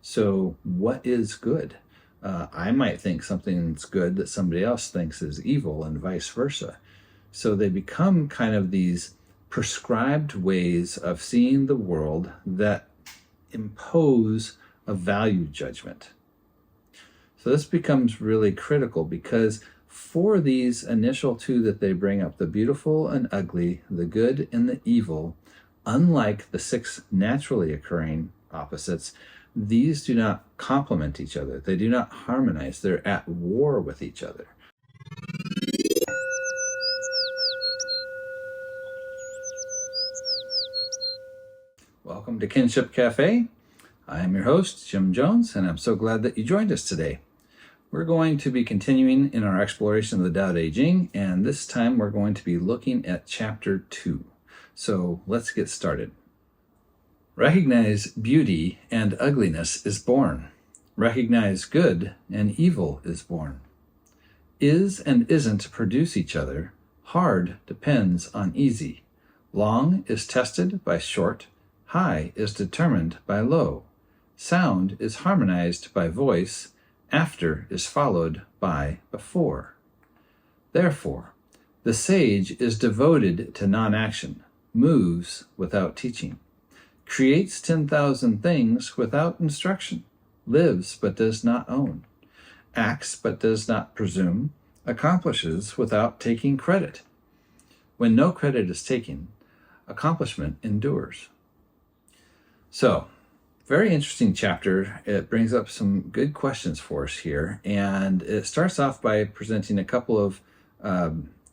So what is good? I might think something that's good that somebody else thinks is evil, and vice versa. So they become kind of these prescribed ways of seeing the world that impose a value judgment. So this becomes really critical, because for these initial two that they bring up, the beautiful and ugly, the good and the evil, unlike the 6 naturally occurring opposites, these do not complement each other. They do not harmonize. They're at war with each other. Welcome to Kinship Cafe. I am your host, Jim Jones, and I'm so glad that you joined us today. We're going to be continuing in our exploration of the Daodejing, and this time we're going to be looking at Chapter 2. So let's get started. Recognize beauty and ugliness is born. Recognize good and evil is born. Is and isn't produce each other. Hard depends on easy. Long is tested by short. High is determined by low. Sound is harmonized by voice. After is followed by before. Therefore, the sage is devoted to non-action, moves without teaching, creates 10,000 things without instruction, lives but does not own, acts but does not presume, accomplishes without taking credit. When no credit is taken, accomplishment endures. So, very interesting chapter. It brings up some good questions for us here, and it starts off by presenting a couple of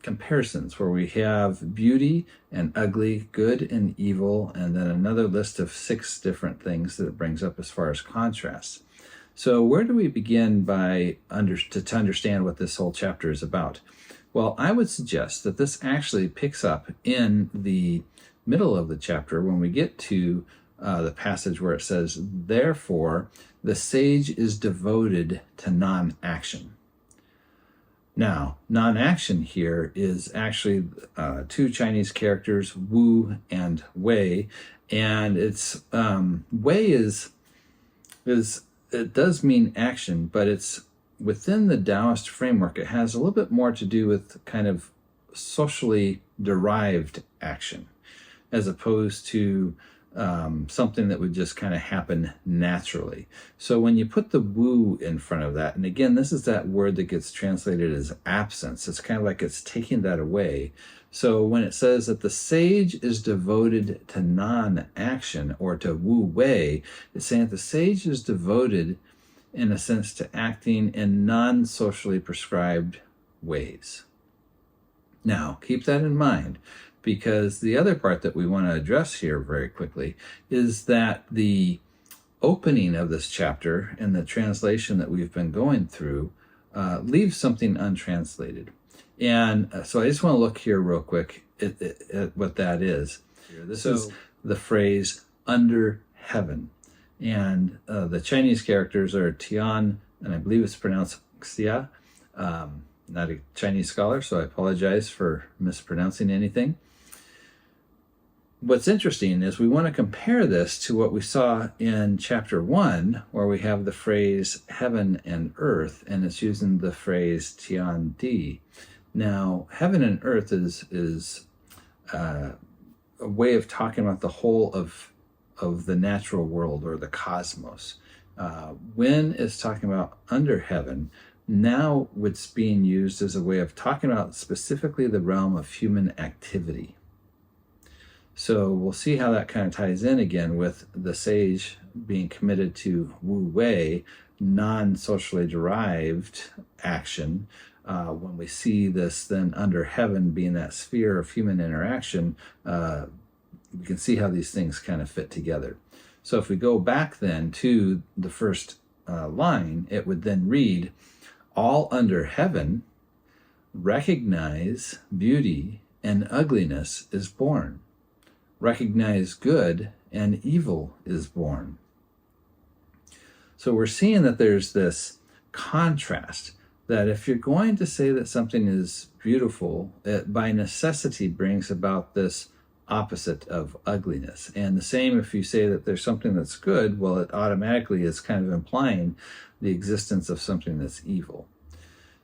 comparisons where we have beauty and ugly, good and evil, and then another list of 6 different things that it brings up as far as contrasts. So where do we begin to understand what this whole chapter is about? Well, I would suggest that this actually picks up in the middle of the chapter when we get to the passage where it says, therefore, the sage is devoted to non-action. Now, non-action here is actually 2 Chinese characters, Wu and Wei, and it's Wei is it does mean action, but it's within the Taoist framework. It has a little bit more to do with kind of socially derived action, as opposed to something that would just kind of happen naturally. So when you put the Wu in front of that, and again, this is that word that gets translated as absence. It's kind of like it's taking that away. So when it says that the sage is devoted to non-action, or to Wu Wei, it's saying that the sage is devoted, in a sense, to acting in non-socially prescribed ways. Now, keep that in mind, because the other part that we want to address here very quickly is that the opening of this chapter and the translation that we've been going through leaves something untranslated. And so I just want to look here real quick at what that is. This is the phrase under heaven. And the Chinese characters are Tian, and I believe it's pronounced Xia. Not a Chinese scholar, so I apologize for mispronouncing anything. What's interesting is we want to compare this to what we saw in chapter 1, where we have the phrase heaven and earth, and it's using the phrase Tian Di. Now, heaven and earth is a way of talking about the whole of the natural world, or the cosmos. When it's talking about under heaven, now it's being used as a way of talking about specifically the realm of human activity. So we'll see how that kind of ties in again with the sage being committed to Wu Wei, non-socially derived action. When we see this then under heaven being that sphere of human interaction, we can see how these things kind of fit together. So if we go back then to the first line, it would then read, all under heaven recognize beauty and ugliness is born. Recognize good and evil is born. So we're seeing that there's this contrast, that if you're going to say that something is beautiful, it by necessity brings about this opposite of ugliness. And the same if you say that there's something that's good, well, it automatically is kind of implying the existence of something that's evil.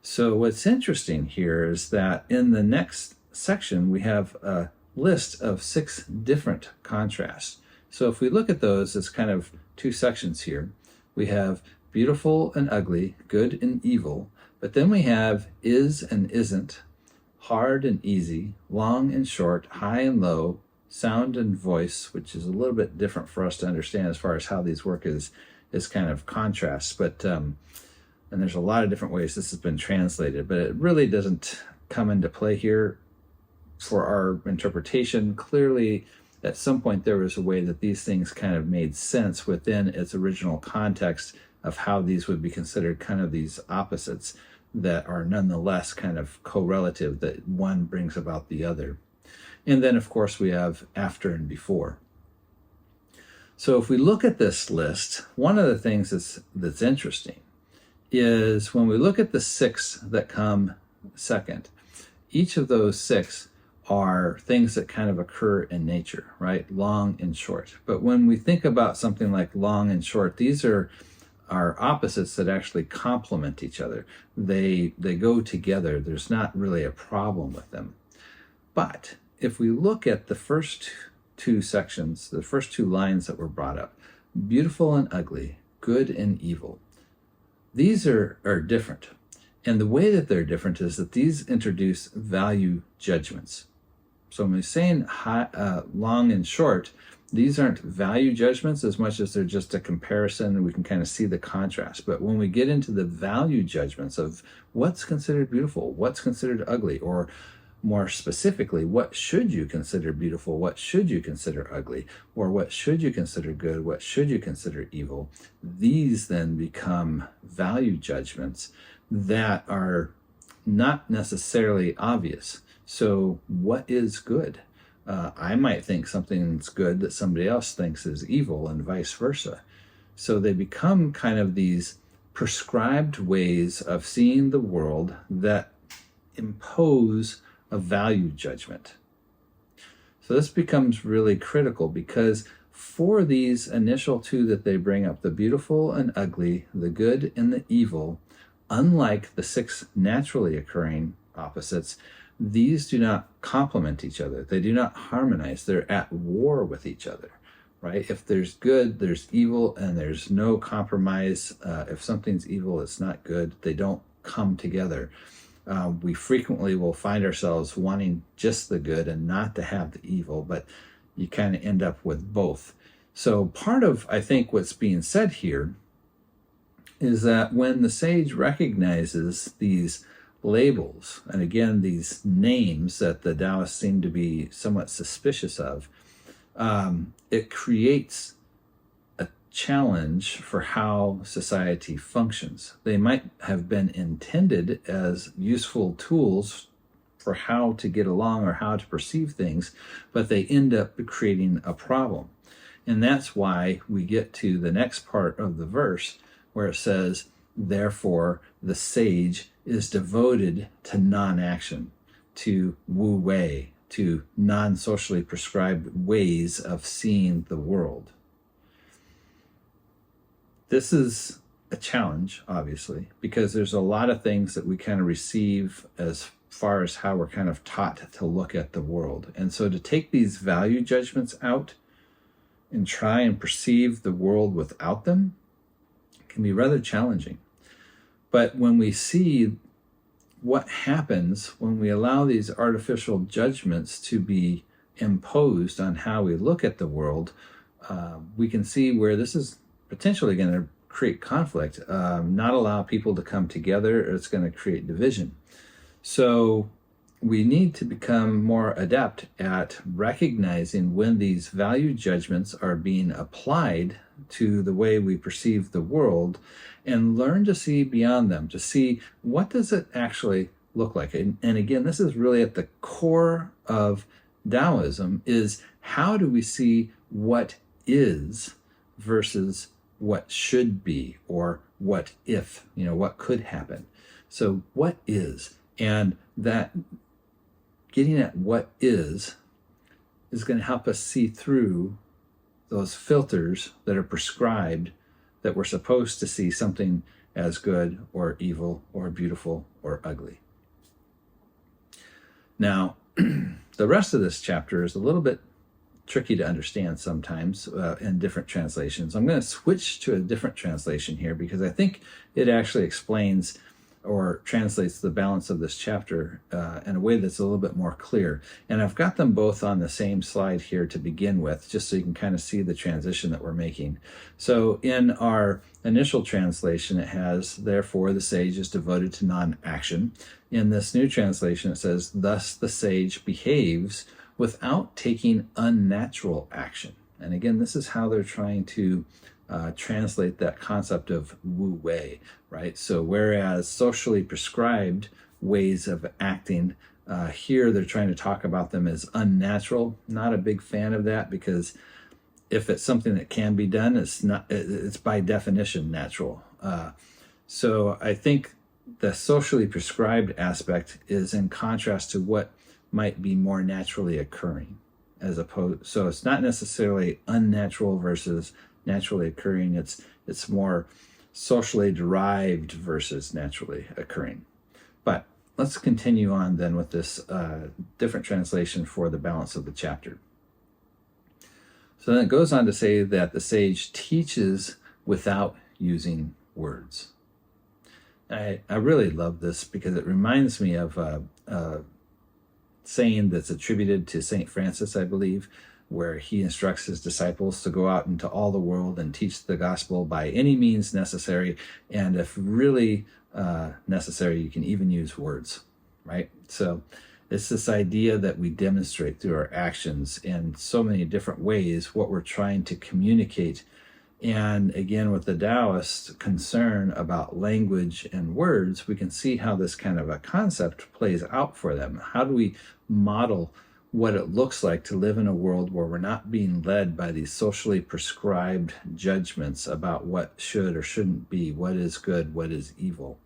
So what's interesting here is that in the next section, we have a list of 6 different contrasts. So if we look at those, it's kind of 2 sections here. We have beautiful and ugly, good and evil, but then we have is and isn't, hard and easy, long and short, high and low, sound and voice, which is a little bit different for us to understand as far as how these work is kind of contrasts. But and there's a lot of different ways this has been translated, but it really doesn't come into play here for our interpretation. Clearly, at some point there was a way that these things kind of made sense within its original context of how these would be considered kind of these opposites that are nonetheless kind of correlative, that one brings about the other. And then, of course, we have after and before. So if we look at this list, one of the things that's interesting is when we look at the 6 that come second, each of those 6 are things that kind of occur in nature, right? Long and short. But when we think about something like long and short, these are opposites that actually complement each other. They go together. There's not really a problem with them. But if we look at the first 2 sections, the first 2 lines that were brought up, beautiful and ugly, good and evil, these are different. And the way that they're different is that these introduce value judgments. So when we're saying long and short, these aren't value judgments as much as they're just a comparison, and we can kind of see the contrast. But when we get into the value judgments of what's considered beautiful, what's considered ugly, or more specifically, what should you consider beautiful, what should you consider ugly, or what should you consider good, what should you consider evil, these then become value judgments that are not necessarily obvious. So what is good? I might think something's good that somebody else thinks is evil, and vice versa. So they become kind of these prescribed ways of seeing the world that impose a value judgment. So this becomes really critical, because for these initial 2 that they bring up, the beautiful and ugly, the good and the evil, unlike the 6 naturally occurring opposites, these do not complement each other. They do not harmonize. They're at war with each other, right? If there's good, there's evil, and there's no compromise. If something's evil, it's not good. They don't come together. We frequently will find ourselves wanting just the good and not to have the evil, but you kind of end up with both. So part of, I think, what's being said here is that when the sage recognizes these labels, and again, these names that the Taoists seem to be somewhat suspicious of, it creates a challenge for how society functions. They might have been intended as useful tools for how to get along or how to perceive things, but they end up creating a problem. And that's why we get to the next part of the verse where it says, therefore, the sage is devoted to non-action, to wu wei, to non-socially prescribed ways of seeing the world. This is a challenge, obviously, because there's a lot of things that we kind of receive as far as how we're kind of taught to look at the world. And so to take these value judgments out and try and perceive the world without them can be rather challenging. But when we see what happens when we allow these artificial judgments to be imposed on how we look at the world, we can see where this is potentially going to create conflict, not allow people to come together, or it's going to create division. So we need to become more adept at recognizing when these value judgments are being applied to the way we perceive the world, and learn to see beyond them, to see what does it actually look like. And again, this is really at the core of Taoism, is how do we see what is versus what should be, or what if, what could happen. So what is, and that getting at what is is going to help us see through those filters that are prescribed, that we're supposed to see something as good or evil or beautiful or ugly. Now, the rest of this chapter is a little bit tricky to understand sometimes in different translations. I'm going to switch to a different translation here because I think it actually explains or translates the balance of this chapter in a way that's a little bit more clear. And I've got them both on the same slide here to begin with, just so you can kind of see the transition that we're making. So in our initial translation, it has, therefore, the sage is devoted to non-action. In this new translation, it says, thus the sage behaves without taking unnatural action. And again, this is how they're trying to translate that concept of wu wei, right? So whereas socially prescribed ways of acting, here they're trying to talk about them as unnatural. Not a big fan of that, because if it's something that can be done, it's by definition natural. So I think the socially prescribed aspect is in contrast to what might be more naturally occurring, as opposed. So it's not necessarily unnatural versus naturally occurring. It's more socially derived versus naturally occurring. But let's continue on then with this different translation for the balance of the chapter. So then it goes on to say that the sage teaches without using words. I really love this because it reminds me of a saying that's attributed to St. Francis, I believe, where he instructs his disciples to go out into all the world and teach the gospel by any means necessary. And if really necessary, you can even use words, right? So it's this idea that we demonstrate through our actions in so many different ways what we're trying to communicate. And again, with the Taoist concern about language and words, we can see how this kind of a concept plays out for them. How do we model what it looks like to live in a world where we're not being led by these socially prescribed judgments about what should or shouldn't be, what is good, what is evil,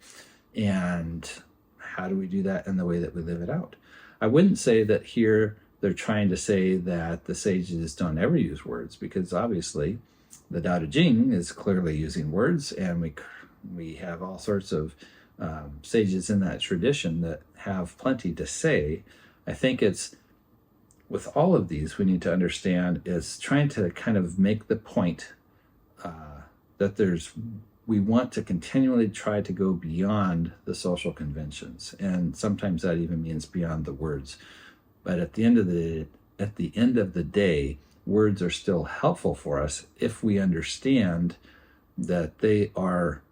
and how do we do that in the way that we live it out? I wouldn't say that here they're trying to say that the sages don't ever use words, because obviously the Daodejing is clearly using words, and we have all sorts of sages in that tradition that have plenty to say. I think it's, with all of these, we need to understand is trying to kind of make the point that we want to continually try to go beyond the social conventions, and sometimes that even means beyond the words. But at the end of the day, words are still helpful for us if we understand that they are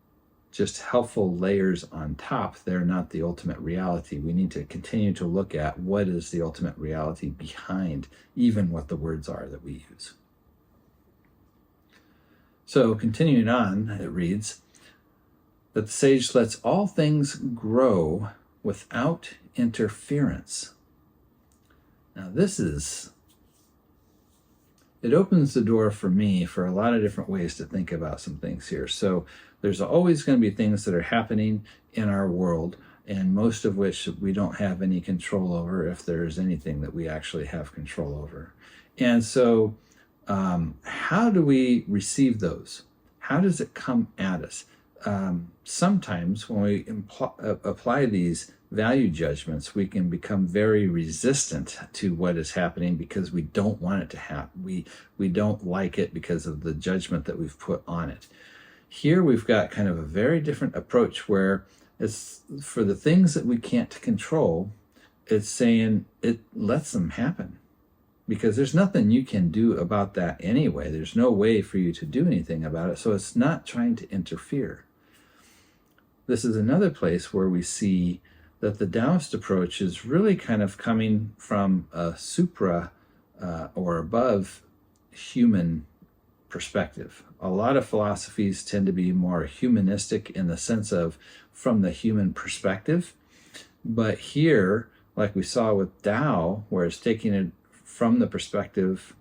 just helpful layers on top. They're not the ultimate reality. We need to continue to look at what is the ultimate reality behind even what the words are that we use. So continuing on, it reads that the sage lets all things grow without interference. Now it opens the door for me for a lot of different ways to think about some things here. So there's always going to be things that are happening in our world, and most of which we don't have any control over, if there's anything that we actually have control over. And so how do we receive those? How does it come at us? Sometimes when we apply these value judgments, we can become very resistant to what is happening because we don't want it to happen. We don't like it because of the judgment that we've put on it. Here we've got kind of a very different approach where it's for the things that we can't control, it's saying it lets them happen because there's nothing you can do about that anyway. There's no way for you to do anything about it. So it's not trying to interfere. This is another place where we see that the Taoist approach is really kind of coming from a supra or above human perspective. A lot of philosophies tend to be more humanistic in the sense of from the human perspective. But here, like we saw with Tao, where it's taking it from the perspective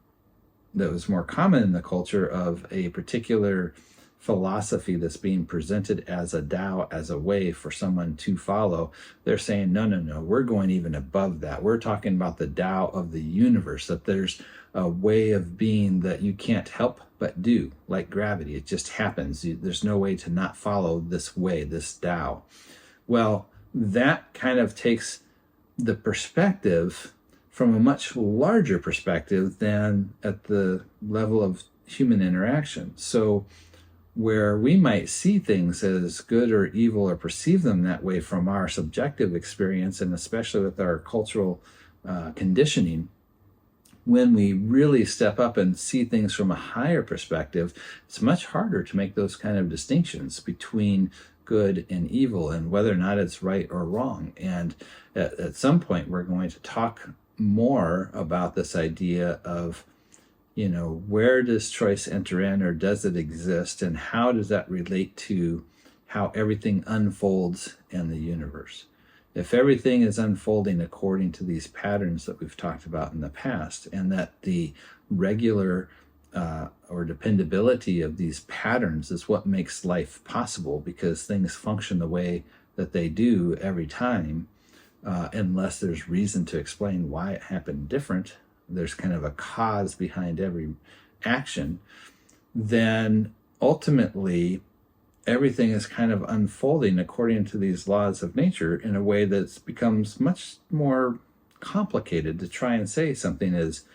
that was more common in the culture of a particular philosophy that's being presented as a Tao, as a way for someone to follow. They're saying, no, we're going even above that. We're talking about the Tao of the universe, that there's a way of being that you can't help but do, like gravity. It just happens. There's no way to not follow this way, this Tao. Well, that kind of takes the perspective from a much larger perspective than at the level of human interaction. So where we might see things as good or evil or perceive them that way from our subjective experience, and especially with our cultural conditioning, when we really step up and see things from a higher perspective, it's much harder to make those kind of distinctions between good and evil and whether or not it's right or wrong. And at some point, we're going to talk more about this idea of, where does choice enter in, or does it exist, and how does that relate to how everything unfolds in the universe? If everything is unfolding according to these patterns that we've talked about in the past, and that the regular or dependability of these patterns is what makes life possible, because things function the way that they do every time, unless there's reason to explain why it happened different, there's kind of a cause behind every action, then ultimately everything is kind of unfolding according to these laws of nature in a way that becomes much more complicated to try and say something is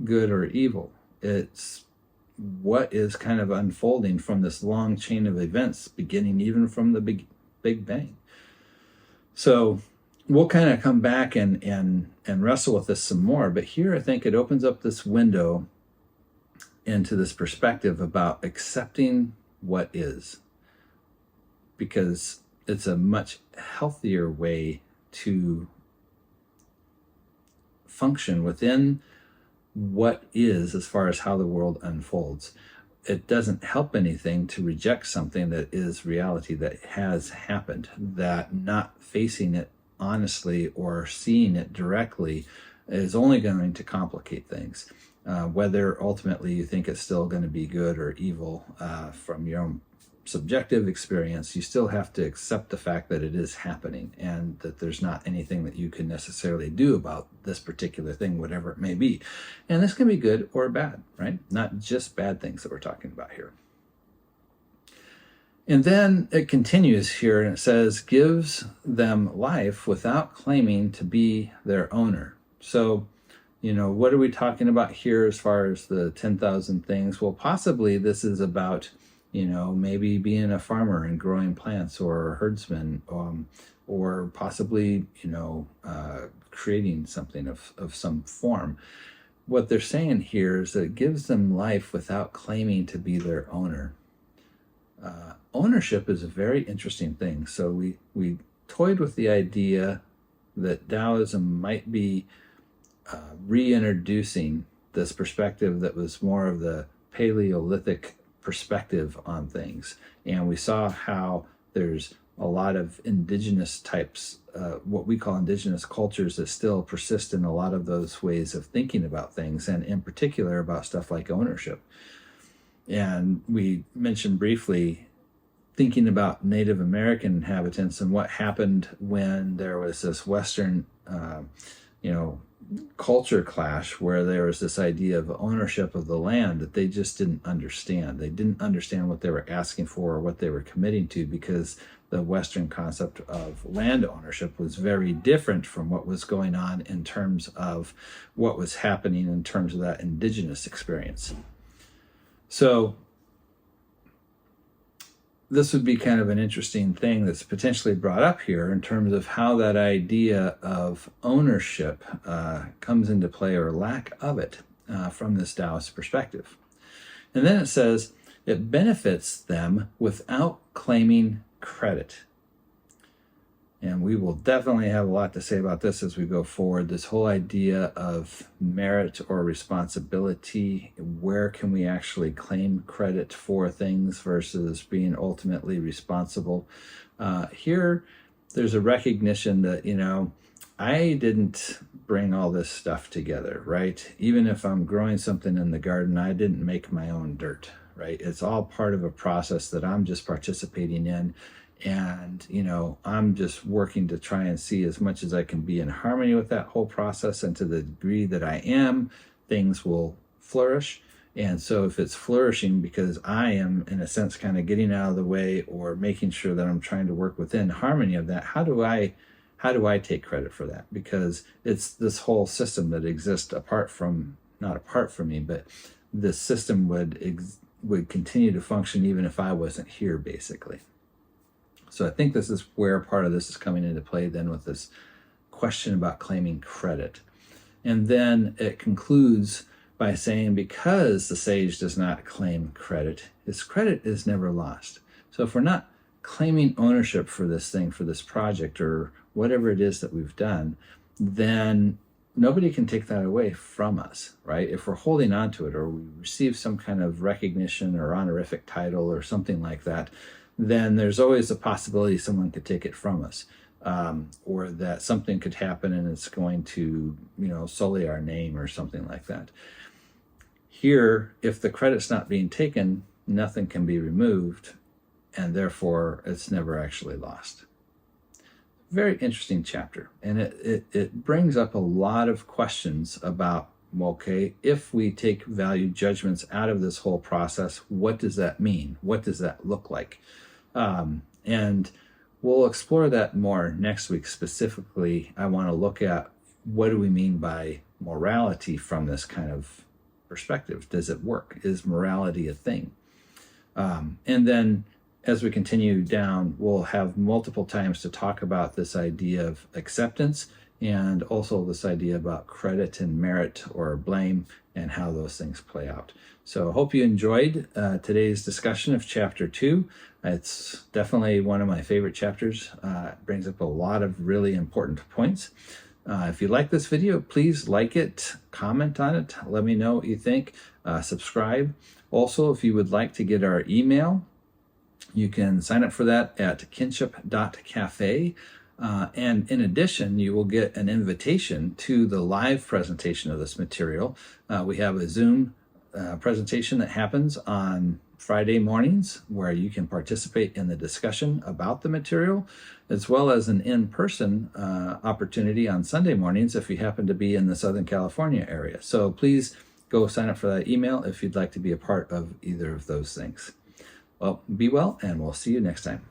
good or evil. It's what is kind of unfolding from this long chain of events, beginning even from the Big Bang. So we'll kind of come back and wrestle with this some more, but here I think it opens up this window into this perspective about accepting what is, because it's a much healthier way to function within what is as far as how the world unfolds. It doesn't help anything to reject something that is reality, that has happened, that not facing it honestly or seeing it directly is only going to complicate things. Whether ultimately you think it's still going to be good or evil from your own subjective experience, you still have to accept the fact that it is happening and that there's not anything that you can necessarily do about this particular thing, whatever it may be. And this can be good or bad, right? Not just bad things that we're talking about here. And then it continues here and it says, gives them life without claiming to be their owner. So, what are we talking about here as far as the 10,000 things? Well, possibly this is about, maybe being a farmer and growing plants, or a herdsman, or possibly, creating something of some form. What they're saying here is that it gives them life without claiming to be their owner. Ownership is a very interesting thing. So we toyed with the idea that Taoism might be reintroducing this perspective that was more of the Paleolithic perspective on things. And we saw how there's a lot of indigenous types, what we call indigenous cultures, that still persist in a lot of those ways of thinking about things, and in particular about stuff like ownership. And we mentioned briefly thinking about Native American inhabitants and what happened when there was this Western, culture clash, where there was this idea of ownership of the land that they just didn't understand. They didn't understand what they were asking for or what they were committing to, because the Western concept of land ownership was very different from what was going on in terms of what was happening in terms of that indigenous experience. So this would be kind of an interesting thing that's potentially brought up here in terms of how that idea of ownership comes into play, or lack of it, from this Taoist perspective. And then it says, it benefits them without claiming credit. And we will definitely have a lot to say about this as we go forward. This whole idea of merit or responsibility, where can we actually claim credit for things versus being ultimately responsible? Here, there's a recognition that, I didn't bring all this stuff together, right? Even if I'm growing something in the garden, I didn't make my own dirt, right? It's all part of a process that I'm just participating in. And, I'm just working to try and see as much as I can be in harmony with that whole process. And to the degree that I am, things will flourish. And so if it's flourishing because I am, in a sense, kind of getting out of the way or making sure that I'm trying to work within harmony of that, how do I take credit for that? Because it's this whole system that exists not apart from me, but the system would continue to function even if I wasn't here, basically. So I think this is where part of this is coming into play then with this question about claiming credit. And then it concludes by saying, because the sage does not claim credit, his credit is never lost. So if we're not claiming ownership for this thing, for this project, or whatever it is that we've done, then nobody can take that away from us, right? If we're holding on to it, or we receive some kind of recognition or honorific title or something like that, then there's always a possibility someone could take it from us, or that something could happen and it's going to, sully our name or something like that. Here, if the credit's not being taken, nothing can be removed, and therefore it's never actually lost. Very interesting chapter, and it brings up a lot of questions about, okay, if we take value judgments out of this whole process, what does that mean? What does that look like? And we'll explore that more next week. Specifically, I want to look at what do we mean by morality from this kind of perspective. Does it work? Is morality a thing? And then as we continue down, we'll have multiple times to talk about this idea of acceptance and also this idea about credit and merit or blame and how those things play out. So I hope you enjoyed today's discussion of Chapter 2. It's definitely one of my favorite chapters. It brings up a lot of really important points. If you like this video, please like it, comment on it, let me know what you think, subscribe. Also, if you would like to get our email, you can sign up for that at kinship.cafe. And in addition, you will get an invitation to the live presentation of this material. We have a Zoom presentation that happens on Friday mornings where you can participate in the discussion about the material, as well as an in-person opportunity on Sunday mornings if you happen to be in the Southern California area. So please go sign up for that email if you'd like to be a part of either of those things. Well, be well, and we'll see you next time.